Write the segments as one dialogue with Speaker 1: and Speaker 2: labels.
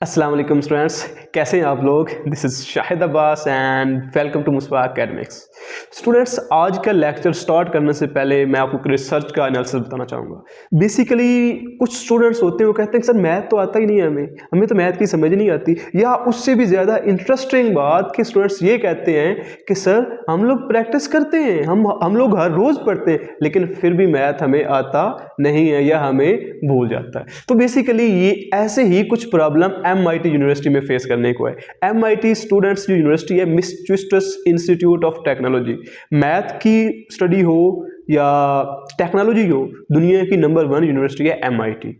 Speaker 1: अस्सलाम वालेकुम स्टूडेंट्स, कैसे हैं आप लोग। This is Shahid Abbas and welcome to Musbah academics. Students, आज का लेक्चर स्टार्ट करने से पहले मैं आपको रिसर्च का एनालिसिस बताना चाहूँगा। बेसिकली कुछ स्टूडेंट्स होते हैं वो कहते हैं सर मैथ तो आता ही नहीं है, हमें तो मैथ की समझ नहीं आती। या उससे भी ज़्यादा इंटरेस्टिंग बात कि स्टूडेंट्स ये कहते हैं कि सर हम लोग प्रैक्टिस करते हैं, हम लोग हर रोज़ पढ़ते हैं, लेकिन फिर भी मैथ हमें आता नहीं है या हमें भूल जाता है। तो बेसिकली ये ऐसे ही कुछ प्रॉब्लम MIT यूनिवर्सिटी में फेस करने को है। MIT स्टूडेंट्स जो यूनिवर्सिटी है, Massachusetts institute of technology, math की स्टडी हो या टेक्नोलॉजी हो, दुनिया की नंबर 1 यूनिवर्सिटी है MIT।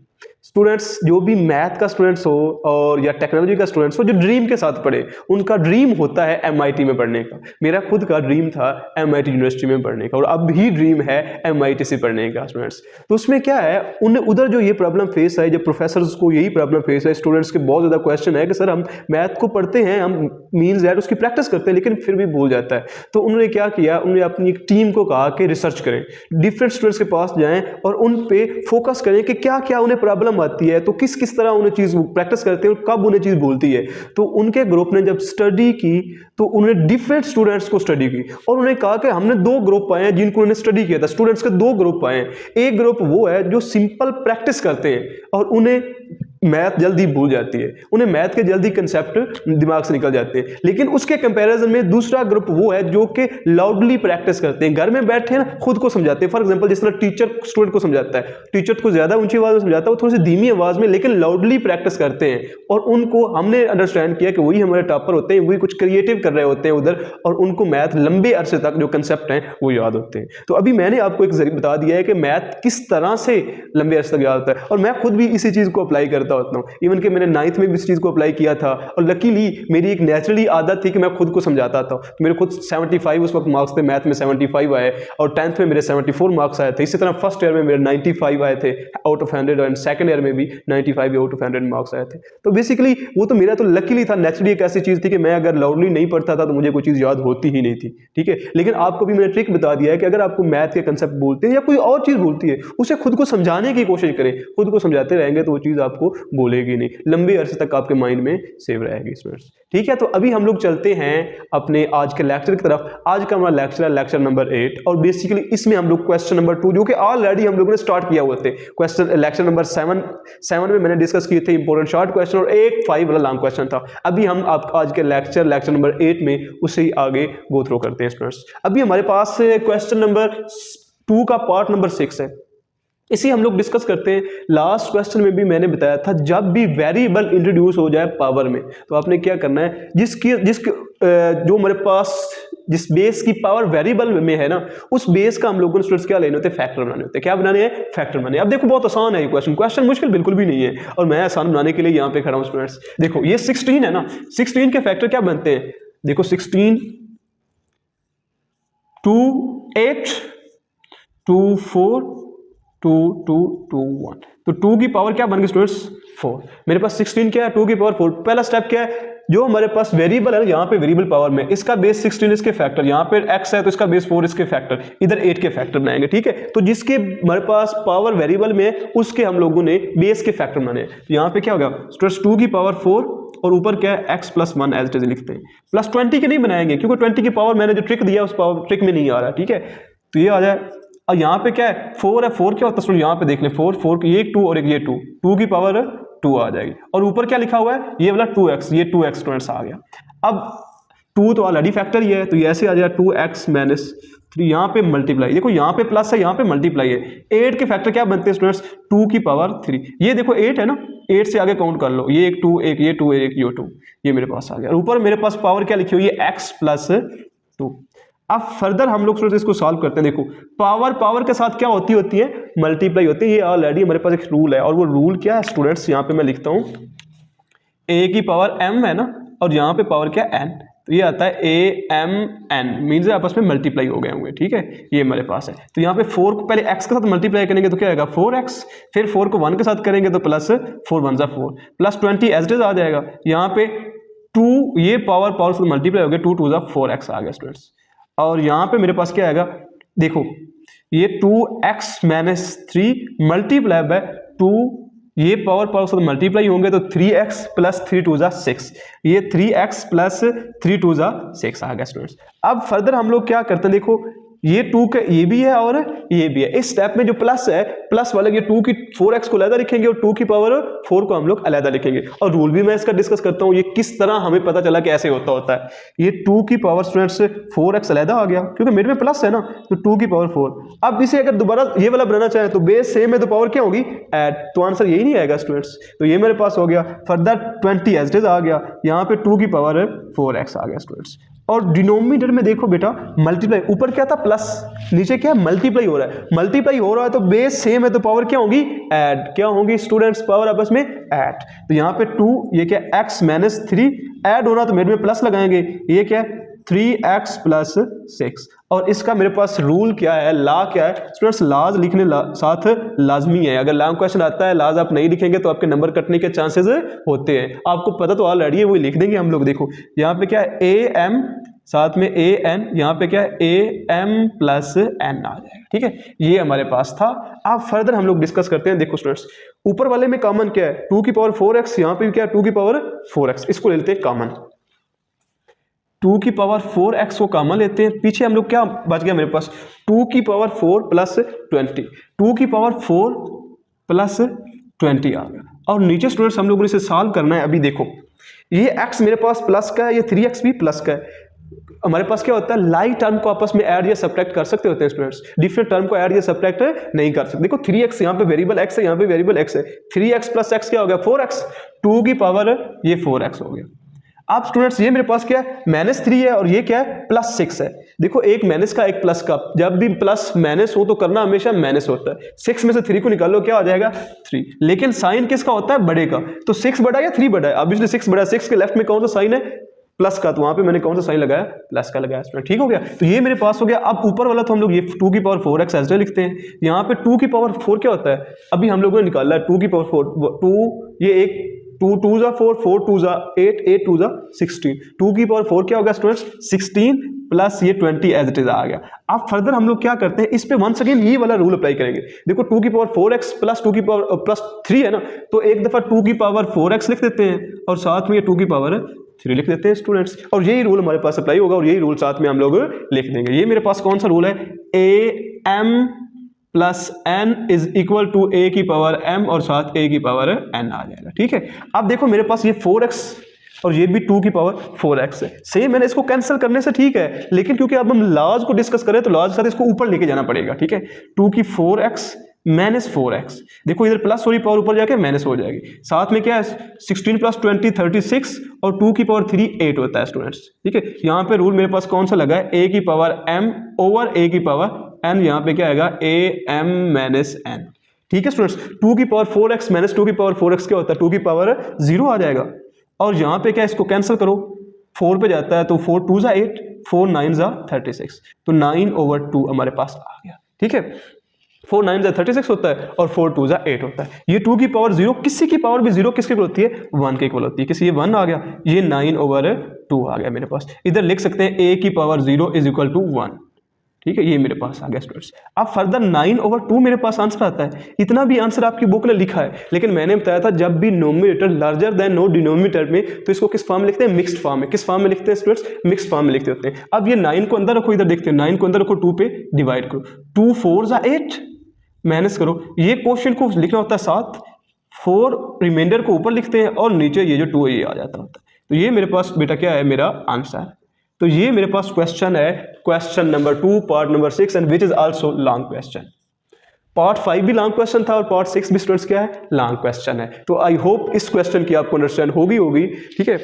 Speaker 1: स्टूडेंट्स जो भी मैथ का स्टूडेंट्स हो और या टेक्नोलॉजी का स्टूडेंट्स हो जो ड्रीम के साथ पढ़े, उनका ड्रीम होता है MIT में पढ़ने का। मेरा खुद का ड्रीम था MIT यूनिवर्सिटी में पढ़ने का और अब भी ड्रीम है MIT से पढ़ने का स्टूडेंट्स। तो उसमें क्या है, उधर जो ये प्रॉब्लम फेस है, जब प्रोफेसर्स को यही प्रॉब्लम फेस है, स्टूडेंट्स के बहुत ज़्यादा क्वेश्चन है कि सर हम मैथ को पढ़ते हैं, हम मीन्स दैट उसकी प्रैक्टिस करते हैं, लेकिन फिर भी भूल जाता है। तो उन्होंने क्या किया, उन्होंने अपनी एक टीम को कहा कि रिसर्च करें, डिफरेंट स्टूडेंट्स के पास जाएं और उन पे फोकस करें कि क्या क्या उन्हें प्रॉब्लम आती है, तो किस किस तरह उन्हें चीज़ प्रैक्टिस करते हैं और कब उन्हें चीज़ भूलती है। तो उनके ग्रुप ने जब स्टडी की तो उन्होंने डिफरेंट स्टूडेंट्स को स्टडी की और उन्हें कहा कि हमने 2 ग्रुप पाए हैं जिनको उन्होंने स्टडी किया था। स्टूडेंट्स के 2 ग्रुप पाए हैं। एक ग्रुप वो है जो सिंपल प्रैक्टिस करते हैं और उन्हें मैथ जल्दी भूल जाती है, उन्हें मैथ के जल्दी कंसेप्ट दिमाग से निकल जाते हैं। लेकिन उसके कंपैरिजन में दूसरा ग्रुप वो है जो कि लाउडली प्रैक्टिस करते हैं, घर में बैठे ना खुद को समझाते हैं। फॉर एग्जांपल जिस तरह टीचर स्टूडेंट को समझाता है, टीचर को ज्यादा ऊंची आवाज में समझाता है, वो थोड़ी सी धीमी आवाज में लेकिन लाउडली प्रैक्टिस करते हैं और उनको हमने अंडरस्टैंड किया कि वही हमारे टॉपर होते हैं, वही कुछ क्रिएटिव कर रहे होते हैं उधर और उनको मैथ लंबे अरसे तक जो कंसेप्ट हैं वो याद होते हैं। तो अभी मैंने आपको एक जरिए बता दिया है कि मैथ किस तरह से लंबे अरसे तक याद होता है और मैं खुद भी इसी चीज को अप्लाई करता होता हूँ। इवन कि मैंने 9th में भी इस चीज को अप्लाई किया था और लकीली मेरी एक नेचुरली आदत थी कि मैं खुद को समझाता था। मेरे खुद 75 उस वक्त मार्क्स थे, मैथ में 75 आए और 10th में मेरे 74 मार्क्स आए थे। इसी तरह फर्स्ट ईयर में मेरे 95 आए थे आउट ऑफ 100 और सेकंड ईयर में भी 95 आउट ऑफ 100 मार्क्स आए थे। तो बेसिकली वो तो मेरा तो लकीली था, नेचुरली एक ऐसी चीज थी कि मैं अगर लाउडली नहीं पढ़ता था तो मुझे कोई चीज याद होती ही नहीं थी। ठीक है, लेकिन आपको भी मैंने ट्रिक बता दिया है कि अगर आपको मैथ के कंसेप्ट भूलते हैं या कोई और चीज भूलती है, उसे खुद को समझाने की कोशिश करें। खुद को समझाते रहेंगे तो वो चीज आपको भूलेगी नहीं, लंबे अरसे तक आपके माइंड में सेव रहेगी स्टूडेंट्स। ठीक है, तो अभी हम लोग चलते हैं अपने आज के लेक्चर की तरफ। आज का हमारा लेक्चर है लेक्चर नंबर 8 और बेसिकली इसमें हम लोग क्वेश्चन नंबर 2 जो कि ऑलरेडी हम लोगों ने स्टार्ट किया हुआ थे, क्वेश्चन लेक्चर नंबर 7 में मैंने डिस्कस किए थे इंपॉर्टेंट शॉर्ट क्वेश्चन और एक 5 वाला लॉन्ग क्वेश्चन था। अभी हम आज के लेक्चर नंबर 8 में उससे ही आगे गो थ्रू करते हैं स्टूडेंट्स। अभी हमारे पास क्वेश्चन नंबर 2 का पार्ट नंबर 6 है, इसी हम लोग डिस्कस करते हैं। लास्ट क्वेश्चन में भी मैंने बताया था जब भी वेरिएबल इंट्रोड्यूस हो जाए पावर में तो आपने क्या करना है, जो हमारे पास जिस बेस की पावर वेरिएबल में है ना, उस बेस का हम लोगों ने स्टूडेंट्स क्या लेने होते हैं, फैक्टर बनाने होते हैं। क्या बनाने हैं, फैक्टर बनाने। अब देखो बहुत आसान है ये क्वेश्चन मुश्किल बिल्कुल भी नहीं है और मैं आसान बनाने के लिए यहाँ पे खड़ा हूँ स्टूडेंट्स। देखो ये 16 है ना, 16 के फैक्टर क्या बनते हैं, देखो 16 2 8 2 4 2 2 2 1, तो 2 की पावर क्या बन गई स्टूडेंट्स, 4। मेरे पास 16 क्या है, 2 की पावर 4। पहला स्टेप क्या है, जो हमारे पास वेरिएबल है यहाँ पे वेरिएबल पावर में इसका बेस 16 इसके फैक्टर, यहाँ पे x है तो इसका बेस 4 इसके फैक्टर, इधर 8 के फैक्टर बनाएंगे। ठीक है, तो जिसके हमारे पास पावर वेरिएबल में उसके हम लोगों ने बेस के फैक्टर बनाए। तो यहाँ पे क्या होगा स्टूडेंट्स, 2 की पावर 4 और ऊपर क्या है x + 1 एज इट इज लिखते हैं। प्लस 20 के नहीं बनाएंगे क्योंकि 20 की पावर मैंने जो ट्रिक दिया उस पावर ट्रिक में नहीं आ रहा। ठीक है, तो ये आ जाए। और यहाँ पे क्या है, 4 है, 4 क्या होता है, यहाँ पे देख लें 4 ये 2 और एक ये 2 की पावर 2 आ जाएगी और ऊपर क्या लिखा हुआ है, ये वाला 2x, ये 2x स्टूडेंट्स आ गया। अब 2 तो ऑलरेडी फैक्टर ही है तो ये ऐसे आ जाएगा 2x - 3, यहाँ पे मल्टीप्लाई, देखो यहाँ पे प्लस है, यहाँ पे मल्टीप्लाई है। 8 के फैक्टर क्या बनते हैं स्टूडेंट्स, 2 की पावर 3। ये देखो 8 है ना, 8 से आगे काउंट कर लो, ये एक 2 एक ये 2 एक ये 2, ये मेरे पास आ गया। और ऊपर मेरे पास पावर क्या लिखी हुई है, x + 2। अब फर्दर हम लोग इसको सॉल्व करते हैं। देखो पावर के साथ क्या होती है, मल्टीप्लाई होती है। ये ऑलरेडी हमारे पास एक रूल है और वो रूल क्या है स्टूडेंट्स, यहाँ पे मैं लिखता हूँ a की पावर m है ना और यहाँ पे पावर क्या n, तो ये आता है AMN, मीन्स आपस में मल्टीप्लाई हो गए होंगे। ठीक है, ये हमारे पास है। तो यहाँ पे 4 को पहले x के साथ मल्टीप्लाई करेंगे तो क्या आएगा 4x, फिर 4 को 1 के साथ करेंगे तो plus 4 1 = 4 plus 20 as it is आ जाएगा। यहाँ पे 2 ये पावर से मल्टीप्लाई हो गया, 2 2 = 4x आ गया स्टूडेंट्स। और यहाँ पे मेरे पास क्या आएगा, देखो ये 2x - 3 मल्टीप्लाई बाय 2 ये पावर पावर से मल्टीप्लाई होंगे तो 3x प्लस 3 2 जा 6, ये 3x प्लस 3 2 जा 6 आ गया स्टूडेंट्स। अब फर्दर हम लोग क्या करते हैं, देखो ये 2 का ये भी है और ये भी है। इस स्टेप में जो प्लस है, प्लस वाले ये 2 की 4x को अलग लिखेंगे और 2 की पावर 4 को हम लोग अलग लिखेंगे। और रूल भी मैं इसका डिस्कस करता हूँ, ये किस तरह हमें पता चला कैसे होता है। ये 2 की पावर स्टूडेंट्स 4x अलग आ गया क्योंकि मेरे में प्लस है ना, तो 2 की पावर 4। अब इसे अगर दोबारा ये वाला बनाना चाहें तो बेस सेम है तो पावर क्या होगी, ऐड, तो आंसर यही नहीं आएगा स्टूडेंट्स। तो ये मेरे पास हो गया। फर्दर 20 एज इट इज आ गया, यहाँ पे 2 की पावर 4x आ गया स्टूडेंट्स। और डिनोमिनेटर में देखो बेटा मल्टीप्लाई, ऊपर क्या था प्लस, नीचे क्या मल्टीप्लाई हो रहा है। मल्टीप्लाई हो रहा है तो बेस सेम है तो पावर क्या होगी, ऐड। क्या होगी स्टूडेंट्स, पावर आपस में ऐड। तो यहाँ पे 2, ये क्या x माइनस 3, ऐड होना तो मेरे में प्लस लगाएंगे, ये क्या 3x प्लस 6। और इसका मेरे पास रूल क्या है, ला क्या है स्टूडेंट्स, लाज लिखने साथ लाजमी है। अगर लॉन्ग क्वेश्चन आता है लाज आप नहीं लिखेंगे तो आपके नंबर कटने के चांसेस होते हैं। आपको पता तो ऑलरेडी है, वही लिख देंगे हम लोग। देखो यहाँ पे क्या है am साथ में an, यहाँ पे क्या है am प्लस n आ जाएगा, ठीक है। ये हमारे पास था। अब फर्दर हम लोग डिस्कस करते हैं। देखो स्टूडेंट्स ऊपर वाले में कॉमन क्या है, 2 की पावर 4x, यहाँ पे क्या है 2 की पावर 4x, इसको ले लेते हैं कॉमन। 2 की पावर 4x को कॉमन लेते हैं, पीछे हम लोग क्या बच गया मेरे पास 2 की पावर 4 प्लस 20, 2 की पावर 4 प्लस 20 आ गया। और नीचे स्टूडेंट्स हम लोगों ने इसे सॉल्व करना है। अभी देखो ये x मेरे पास प्लस का है, ये 3x भी प्लस का है। हमारे पास क्या होता है, लाइक टर्म को आपस में ऐड या सब्ट्रैक्ट कर सकते होते हैं स्टूडेंट्स, डिफरेंट टर्म को ऐड या सब्ट्रैक्ट नहीं कर सकते। देखो 3x यहाँ पे वेरिएबल x है, यहाँ पे वेरिएबल x है, 3x प्लस x क्या हो गया 4x, 2 की पावर ये 4x हो गया। अब स्टूडेंट्स ये मेरे पास क्या है -3 है और ये क्या है +6 है। देखो एक माइनस का एक प्लस का, जब भी प्लस माइनस हो तो करना हमेशा माइनस होता है। 6 में से 3 को निकालो क्या आ जाएगा 3, लेकिन साइन किसका होता है, बड़े का। तो 6 बड़ा या 3 बड़ा है, ऑब्वियसली 6 बड़ा है। 6 के लेफ्ट में कौन सा साइन है, प्लस का, तो वहां पे मैंने कौन सा साइन लगाया, प्लस का लगाया स्टूडेंट, ठीक हो गया। तो ये मेरे पास हो गया। अब ऊपर वाला तो हम लोग ये 2 की पावर 4x ऐसे लिखते हैं। यहाँ पे 2 की पावर 4 क्या होता है, अभी हम लोगों ने निकाला है 2 की पावर 4, 2 ये एक 2 2 जा 4, 4 2 जा 8, 8 2 जा 16, 2 की पावर 4 क्या होगा स्टूडेंट्स 16 प्लस ये 20 एज इट इज आ गया। अब फर्दर हम लोग क्या करते हैं, इस पे वंस अगेन ये वाला रूल अप्लाई करेंगे। देखो 2 की पावर 4x प्लस 2 की पावर प्लस 3 है ना, तो एक दफा 2 की पावर 4x लिख देते हैं और साथ में ये 2 की पावर 3 लिख देते हैं स्टूडेंट्स। और यही रूल हमारे पास अप्लाई होगा और यही रूल साथ में हम लोग लिख देंगे। ये मेरे पास कौन सा रूल है, am plus n is equal to a की पावर m और साथ a की पावर n आ जाएगा, ठीक है। अब देखो मेरे पास ये 4x और ये भी 2 की पावर 4x है। सेम मैंने इसको कैंसिल करने से ठीक है, लेकिन क्योंकि अब हम लॉज को डिस्कस करें तो लॉज के साथ इसको ऊपर लेके जाना पड़ेगा, ठीक है। 2 की 4x माइनस 4x, देखो इधर प्लस वाली पावर ऊपर जाके माइनस हो जाएगी। साथ में क्या है 16 प्लस 20 36 और 2 की पावर 3 8 होता है स्टूडेंट्स, ठीक है। यहाँ पे रूल मेरे पास कौन सा लगा है, a की पावर m ओवर a की पावर n, यहाँ पे क्या आएगा am माइनस n, ठीक है स्टूडेंट्स। 2 की पावर 4x माइनस 2 की पावर 4x क्या होता है, 2 की पावर 0 आ जाएगा। और यहाँ पे क्या इसको कैंसिल करो, 4 पे जाता है तो 4 2 जा 8, 4 9 जा 36, तो 9/2 हमारे पास आ गया, ठीक है। 4 9 जा 36 होता है और 4 2 जा 8 होता है। ये 2 की पावर 0, किसी की पावर भी 0 किसके इक्वल होती है, 1 के इक्वल होती है। किसी ये 1 आ गया, ये 9/2 आ गया मेरे पास। इधर लिख सकते हैं a की पावर 0 इज इक्वल टू 1, ठीक है। ये मेरे पास आ गया स्टूडेंट्स। अब फर्दर 9/2 मेरे पास आंसर आता है। इतना भी आंसर आपकी बुक में लिखा है, लेकिन मैंने बताया था जब भी numerator larger than no denominator में, तो इसको किस फॉर्म में लिखते हैं, मिक्स्ड फॉर्म में। किस फॉर्म में लिखते हैं स्टूडेंट्स, मिक्स्ड फॉर्म में लिखते होते हैं। अब ये 9 को अंदर रखो, इधर देखते हैं 9 को अंदर रखो, 2 पे डिवाइड करो, 2 4 जा 8 माइनस करो, ये क्वेश्चन को लिखना होता है 7, 4 रिमाइंडर को ऊपर लिखते हैं और नीचे ये जो 2 है ये आ जाता होता है। तो ये मेरे पास बेटा क्या है, मेरा आंसर। तो ये मेरे पास क्वेश्चन है, question number 2 part number 6 and which is also long question. Part 5 भी लॉन्ग क्वेश्चन था और पार्ट 6 भी स्टूडेंट्स क्या है, लॉन्ग क्वेश्चन है। तो आई होप इस क्वेश्चन की आपको अंडरस्टैंड होगी, ठीक है।